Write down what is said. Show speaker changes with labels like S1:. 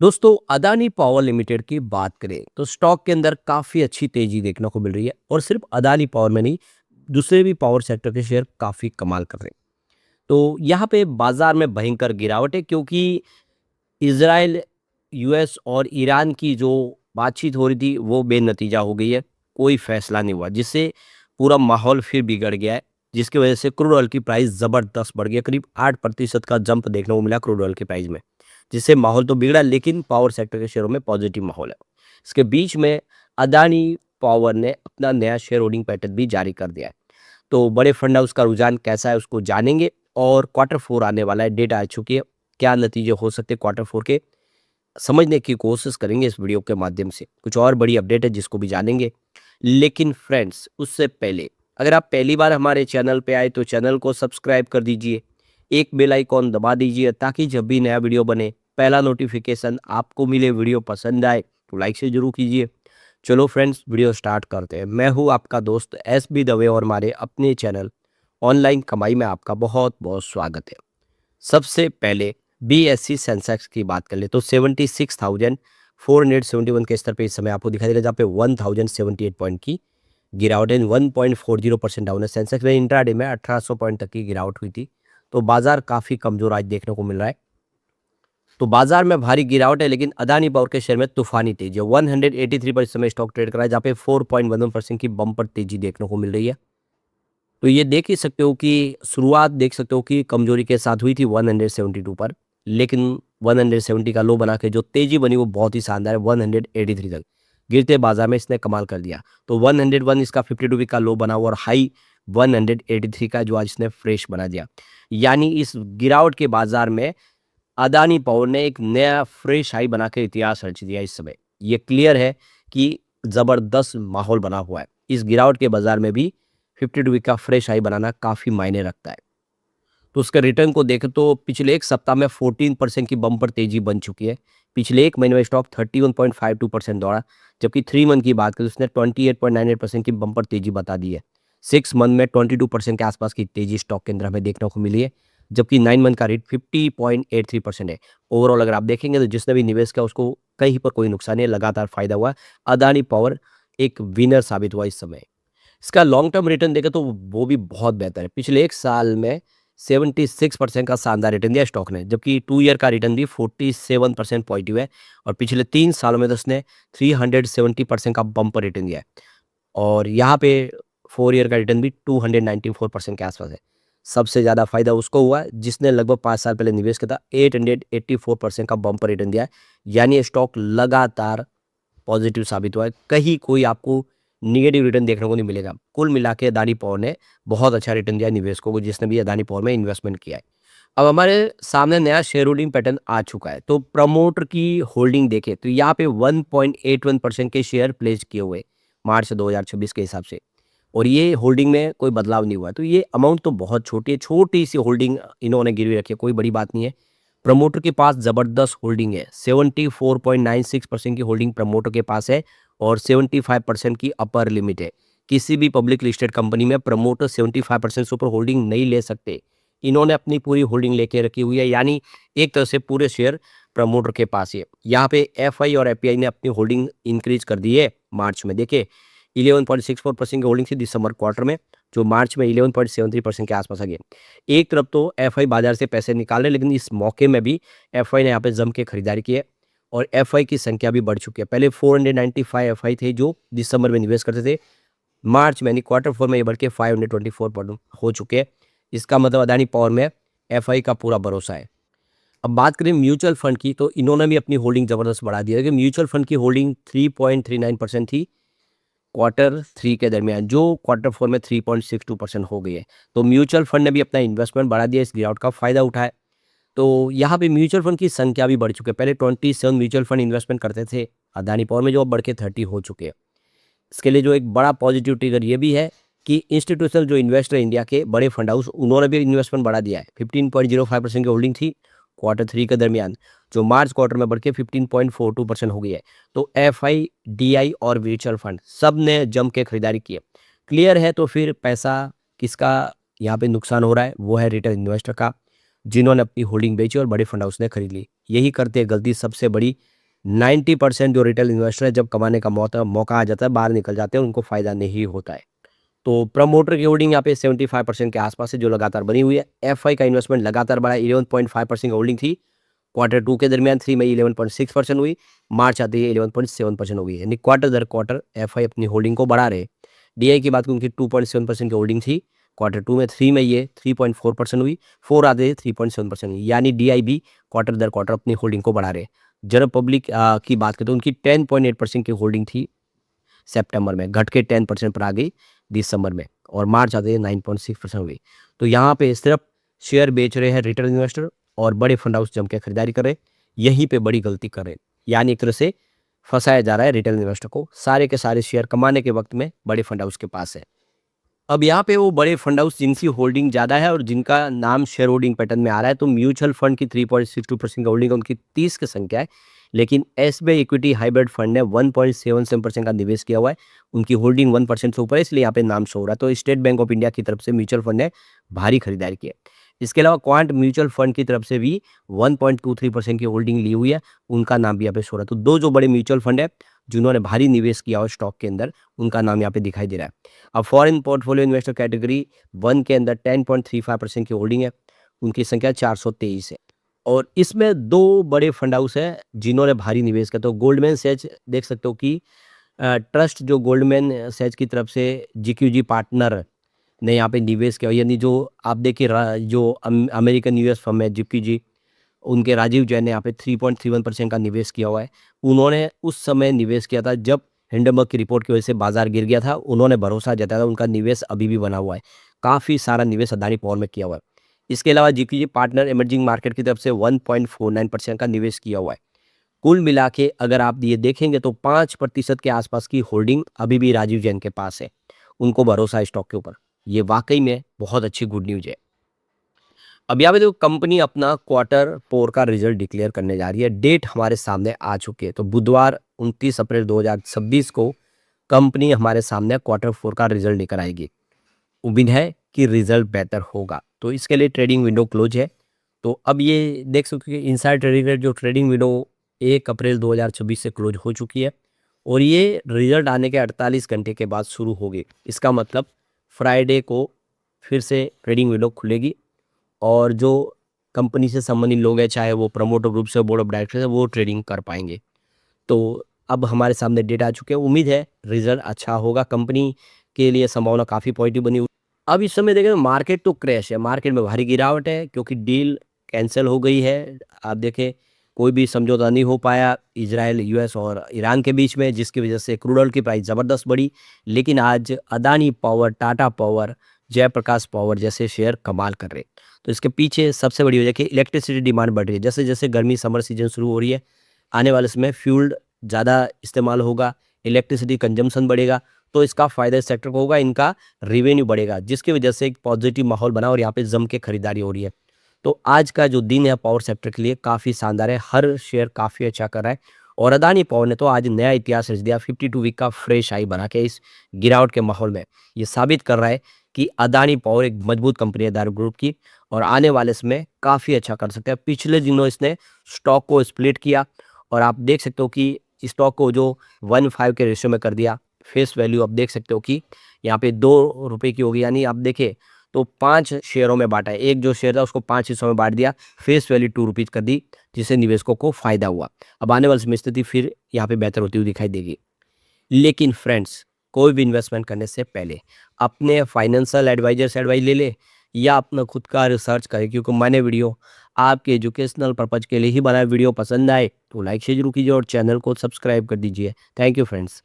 S1: दोस्तों, Adani power limited की बात करें तो स्टॉक के अंदर काफ़ी अच्छी तेज़ी देखने को मिल रही है और सिर्फ अदानी पावर में नहीं, दूसरे भी पावर सेक्टर के शेयर काफ़ी कमाल कर रहे हैं। तो यहाँ पे बाज़ार में भयंकर गिरावट है क्योंकि इज़राइल, यूएस और ईरान की जो बातचीत हो रही थी वो बेनतीजा हो गई है। कोई फ़ैसला नहीं हुआ जिससे पूरा माहौल फिर बिगड़ गया है, जिसकी वज़ह से क्रूड ऑयल की प्राइस ज़बरदस्त बढ़ गई है। करीब 8% का जंप देखने को मिला क्रूड ऑयल की प्राइस में। जिससे माहौल तो बिगड़ा लेकिन पावर सेक्टर के शेयरों में पॉजिटिव माहौल है। इसके बीच में अदानी पावर ने अपना नया शेयर होल्डिंग पैटर्न भी जारी कर दिया है। तो बड़े फंड हाउस का रुझान कैसा है उसको जानेंगे और क्वार्टर 4 आने वाला है, डेट आ चुकी है। क्या नतीजे हो सकते हैं क्वार्टर 4 के, समझने की कोशिश करेंगे इस वीडियो के माध्यम से। कुछ और बड़ी अपडेट है जिसको भी जानेंगे। लेकिन फ्रेंड्स, उससे पहले अगर आप पहली बार हमारे चैनल पे आए तो चैनल को सब्सक्राइब कर दीजिए, एक बेल आइकॉन दबा दीजिए ताकि जब भी नया वीडियो बने पहला नोटिफिकेशन आपको मिले। वीडियो पसंद आए तो लाइक से जरूर कीजिए। चलो फ्रेंड्स, वीडियो स्टार्ट करते हैं। मैं हूँ आपका दोस्त एस बी दवे और हमारे अपने चैनल ऑनलाइन कमाई में आपका बहुत बहुत स्वागत है। सबसे पहले बीएससी सेंसेक्स की बात कर ले तो 76,471 के स्तर पे इस समय आपको दिखाई दे रहा है, जहाँ पे 1078 पॉइंट की गिरावट है। 1.40% डाउन है। सेंसेक्स में इंट्राडे में 1800 पॉइंट तक की गिरावट हुई थी। तो बाजार काफ़ी कमज़ोर आज देखने को मिल रहा है। तो बाजार में भारी गिरावट है लेकिन अदानी पावर के शेयर में तूफानी तेजी है। 183 पर इस समय स्टॉक ट्रेड कर रहा है, जहाँ पे 4.11% की बम्पर तेजी देखने को मिल रही है। तो ये देख ही सकते हो कि शुरुआत देख सकते हो कि कमजोरी के साथ हुई थी 172 पर, लेकिन 170 का लो बना के जो तेजी बनी वो बहुत ही शानदार है। 183 तक गिरते बाजार में इसने कमाल कर दिया। तो 101 इसका 52 वीक का लो बना हुआ और हाई 183 का जो आज इसने फ्रेश बना दिया। यानी इस गिरावट के बाजार में अदानी पावर ने एक नया फ्रेश हाई बना के इतिहास रच दिया। इस समय ये क्लियर है कि जबरदस्त माहौल बना हुआ है। इस गिरावट के बाजार में भी 52 वीक का फ्रेश हाई बनाना काफ़ी मायने रखता है। तो उसके रिटर्न को देखें तो पिछले एक सप्ताह में 14% की बम्पर तेजी बन चुकी है। पिछले एक महीने में स्टॉक 31.52% दौड़ा, जबकि 3 मंथ की बात करें तो उसने 28.98% की बम्पर तेजी बता दी है। 6 मंथ में 22% के आसपास की तेजी स्टॉक के अंदर हमें देखने को मिली है, जबकि 9 मंथ का रेट 50.83% है। ओवरऑल अगर आप देखेंगे तो जिसने भी निवेश किया उसको कहीं पर कोई नुकसान नहीं है, लगातार फायदा हुआ। अदानी पावर एक विनर साबित हुआ इस समय। इसका लॉन्ग टर्म रिटर्न देखें तो वो भी बहुत बेहतर है। पिछले एक साल में 76% का शानदार रिटर्न दिया स्टॉक ने, जबकि 2 ईयर का रिटर्न भी 47% पॉजिटिव है और पिछले 3 सालों में तो उसने 370% का बम्पर रिटर्न दिया है। और यहाँ पे 4 ईयर का रिटर्न भी 294% के आसपास है। सबसे ज़्यादा फायदा उसको हुआ जिसने लगभग 5 साल पहले निवेश किया था। 884% का बम्पर रिटर्न दिया है। यानी ये स्टॉक लगातार पॉजिटिव साबित हुआ है। कहीं कोई आपको नेगेटिव रिटर्न देखने को नहीं मिलेगा। कुल मिला के अदानी पावर ने बहुत अच्छा रिटर्न दिया निवेशकों को जिसने भी अदानी पावर में इन्वेस्टमेंट किया है। अब हमारे सामने नया शेयर होल्डिंग पैटर्न आ चुका है। तो प्रमोटर की होल्डिंग देखें तो यहाँ पे 1.81% के शेयर प्लेस किए हुए मार्च 2026 के हिसाब से, और ये होल्डिंग में कोई बदलाव नहीं हुआ है। तो ये अमाउंट तो बहुत छोटी है, छोटी सी होल्डिंग इन्होंने गिरवी रखी है, कोई बड़ी बात नहीं है। प्रमोटर के पास ज़बरदस्त होल्डिंग है। 74.96% की होल्डिंग प्रमोटर के पास है और 75% की अपर लिमिट है। किसी भी पब्लिक लिस्टेड कंपनी में प्रमोटर 75% से ऊपर होल्डिंग नहीं ले सकते। इन्होंने अपनी पूरी होल्डिंग लेके रखी हुई है, यानी एक तरह से पूरे शेयर प्रमोटर के पास ही है। यहाँ पे एफआई और एपीआई ने अपनी होल्डिंग इंक्रीज कर दी है मार्च में। देखिए 11.64% की होल्डिंग थी दिसंबर क्वार्टर में, जो मार्च में 11.73% के आसपास आ गई। एक तरफ तो एफआई बाजार से पैसे निकाल रहे, लेकिन इस मौके में भी एफआई ने यहाँ पे जम के खरीदारी की है और एफआई की संख्या भी बढ़ चुकी है। पहले 495 एफआई थे जो दिसंबर में निवेश करते थे। मार्च में यानी क्वार्टर 4 में ये बढ़ के 524 पर हो चुके हैं। इसका मतलब अदानी पावर में एफआई का पूरा भरोसा है। अब बात करें म्यूचुअल फंड की तो इन्होंने भी अपनी होल्डिंग ज़बरदस्त बढ़ा दी है। कि म्यूचुअल फंड की होल्डिंग 3.39% थी क्वार्टर 3 के दरमियान, जो क्वार्टर 4 में 3.62% हो गई है। तो म्यूचुअल फंड ने भी अपना इन्वेस्टमेंट बढ़ा दिया, इस गिरावट का फ़ायदा उठाया। तो यहाँ पे म्यूचुअल फंड की संख्या भी बढ़ चुकी है। पहले 27 म्यूचुअल फंड इन्वेस्टमेंट करते थे अदानी पावर में, जो अब बढ़ के 30 हो चुके हैं। इसके लिए जो एक बड़ा पॉजिटिव ट्रिगर ये भी है कि इंस्टीट्यूशनल जो इन्वेस्टर इंडिया के बड़े फंड हाउस उन्होंने भी इन्वेस्टमेंट बढ़ा दिया है। 15.05% की होल्डिंग थी क्वार्टर 3 के दरमियान, जो मार्च क्वार्टर में बढ़ के 15.42% हो गई है। तो एफआई, डीआई और म्यूचुअल फंड सब ने जम के खरीदारी की है। क्लियर है, तो फिर पैसा किसका यहाँ पे नुकसान हो रहा है, वो है रिटेल इन्वेस्टर का। जिन्होंने अपनी होल्डिंग बेची और बड़े फंड हाउस ने खरीद ली। यही करते हैं गलती सबसे बड़ी 90% जो रिटेल इन्वेस्टर है, जब कमाने का मौका आ जाता है बाहर निकल जाते हैं, उनको फ़ायदा नहीं होता है। तो प्रमोटर की होल्डिंग यहाँ पे 75% के आसपास है जो लगातार बनी हुई है। एफआई का इन्वेस्टमेंट लगातार बढ़ा, 11.5% होल्डिंग थी। क्वार्टर 2 के दरमियान 3 मई 11.6% हुई, मार्च आते ही 11.7% हो गई, यानी क्वार्टर दर क्वार्टर एफआई अपनी होल्डिंग को बढ़ा रहे। डीआई की बात करूँ, उनकी 2.7% की होल्डिंग थी क्वार्टर 2 में, 3 में ये 3.4% हुई, 4 आते ही 3.7% हुई, यानी डीआई भी क्वार्टर दर क्वार्टर अपनी होल्डिंग को बढ़ा रहे। जनरल पब्लिक की बात करें तो उनकी 10.8% की होल्डिंग थी सितंबर में, घट के 10% पर आ गई दिसंबर में, और मार्च आते ही 9.6% हो गई। तो यहाँ पे सिर्फ शेयर बेच रहे हैं रिटेल इन्वेस्टर और बड़े फंड हाउस जम के खरीदारी कर रहे हैं, यहीं पे बड़ी गलती कर रहे हैं। यानी एक तरह से फंसाया जा रहा है रिटेल इन्वेस्टर को, सारे के सारे शेयर कमाने के वक्त में बड़े फंड हाउस के पास है। अब यहाँ पे वो बड़े फंड हाउस जिनकी होल्डिंग ज़्यादा है और जिनका नाम शेयर होल्डिंग पैटर्न में आ रहा है, तो म्यूचुअल फंड की 3.62% का होल्डिंग है, उनकी 30 की संख्या है। लेकिन एसबीआई इक्विटी हाइब्रिड फंड ने 1.77% का निवेश किया हुआ है, उनकी होल्डिंग 1% से ऊपर है, इसलिए यहाँ पे नाम शो हो रहा है। तो स्टेट बैंक ऑफ इंडिया की तरफ से म्यूचुअल फंड ने भारी खरीदारी की है। इसके अलावा क्वांट म्यूचुअल फंड की तरफ से भी 1.23% की होल्डिंग ली हुई है, उनका नाम भी यहाँ पे शो हो रहा है। तो दो जो बड़े म्यूचुअल फंड है जिन्होंने भारी निवेश किया हो स्टॉक के अंदर, उनका नाम यहाँ पे दिखाई दे रहा है। अब फॉरेन पोर्टफोलियो इन्वेस्टर कैटेगरी 1 के अंदर 10.35% की होल्डिंग है, उनकी संख्या 423 है, और इसमें दो बड़े फंड हाउस है जिन्होंने भारी निवेश किया। तो गोल्डमैन सैच देख सकते हो कि ट्रस्ट जो गोल्डमैन सैच की तरफ से जीक्यूजी पार्टनर ने यहाँ पे निवेश किया, यानी जो आप देखिए जो अमेरिकन यूएस फर्म है जीक्यूजी, उनके राजीव जैन ने यहाँ पे 3.31% का निवेश किया हुआ है। उन्होंने उस समय निवेश किया था जब हिंडनबर्ग की रिपोर्ट की वजह से बाजार गिर गया था, उन्होंने भरोसा जताया था, उनका निवेश अभी भी बना हुआ है, काफ़ी सारा निवेश अदानी पावर में किया हुआ है। इसके अलावा जीक्यूजी पार्टनर इमर्जिंग मार्केट की तरफ से 1.49% का निवेश किया हुआ है। कुल मिला के अगर आप ये देखेंगे तो 5% के आसपास की होल्डिंग अभी भी राजीव जैन के पास है, उनको भरोसा है स्टॉक के ऊपर। ये वाकई में बहुत अच्छी गुड न्यूज़ है। अब यहाँ पे देखो, कंपनी अपना क्वार्टर 4 का रिजल्ट डिक्लेयर करने जा रही है, डेट हमारे सामने आ चुकी है। तो बुधवार 29 अप्रैल 2026 को कंपनी हमारे सामने क्वार्टर 4 का रिजल्ट लेकर आएगी। उम्मीद है कि रिजल्ट बेहतर होगा, तो इसके लिए ट्रेडिंग विंडो क्लोज है। तो अब ये देख सकते हो कि इनसाइड ट्रेडिंग रेट जो ट्रेडिंग विंडो 1 अप्रैल 2026 से क्लोज हो चुकी है, और ये रिजल्ट आने के 48 घंटे के बाद शुरू होगी। इसका मतलब फ्राइडे को फिर से ट्रेडिंग विंडो खुलेगी, और जो कंपनी से संबंधित लोग हैं, चाहे वो प्रमोटर ग्रुप से बोर्ड ऑफ डायरेक्टर्स है, वो ट्रेडिंग कर पाएंगे। तो अब हमारे सामने डेटा आ चुके हैं, उम्मीद है रिजल्ट अच्छा होगा, कंपनी के लिए संभावना काफ़ी पॉजिटिव बनी हुई। अब इस समय देखें मार्केट तो क्रैश है, मार्केट में भारी गिरावट है क्योंकि डील कैंसिल हो गई है। आप देखें कोई भी समझौता नहीं हो पाया इजराइल, यूएस और ईरान के बीच में, जिसकी वजह से क्रूड ऑयल की प्राइस ज़बरदस्त बढ़ी। लेकिन आज Adani power, Tata power, Jaiprakash power जैसे शेयर कमाल कर रहे हैं। तो इसके पीछे सबसे बड़ी वजह कि इलेक्ट्रिसिटी डिमांड बढ़ रही है। जैसे जैसे गर्मी समर सीजन शुरू हो रही है, आने वाले समय फ्यूल ज़्यादा इस्तेमाल होगा, इलेक्ट्रिसिटी कंजम्पशन बढ़ेगा, तो इसका फ़ायदा इस सेक्टर को होगा, इनका रेवेन्यू बढ़ेगा, जिसकी वजह से एक पॉजिटिव माहौल बना और यहाँ पे जम के खरीदारी हो रही है। तो आज का जो दिन है पावर सेक्टर के लिए काफ़ी शानदार है, हर शेयर काफ़ी अच्छा कर रहा है, और अदानी पावर ने तो आज नया इतिहास रच दिया, 52 वीक का फ्रेश हाई बना के इस गिरावट के माहौल में। ये साबित कर रहा है कि अदानी पावर एक मजबूत कंपनी है अदानी ग्रुप की, और आने वाले समय काफ़ी अच्छा कर सकते हैं। पिछले दिनों इसने स्टॉक को स्प्लिट किया, और आप देख सकते हो कि स्टॉक को जो 1:5 के रेशियो में कर दिया। फेस वैल्यू आप देख सकते हो कि यहाँ पे 2 रुपये की होगी, यानी आप देखें तो 5 शेयरों में बांटा है, एक जो शेयर था उसको 5 हिस्सों में बांट दिया, फेस वैल्यू 2 रुपीज़ कर दी, जिससे निवेशकों को फायदा हुआ। अब आने वाले समय स्थिति फिर यहाँ पे बेहतर होती हुई दिखाई देगी। लेकिन फ्रेंड्स, कोई भी इन्वेस्टमेंट करने से पहले अपने फाइनेंशियल एडवाइजर से एडवाइस ले ले, या अपना खुद का रिसर्च करें, क्योंकि मैंने वीडियो आपके एजुकेशनल पर्पज़ के लिए ही बनाया। वीडियो पसंद आए तो लाइक शेयर जरूर कीजिए और चैनल को सब्सक्राइब कर दीजिए। Thank you friends.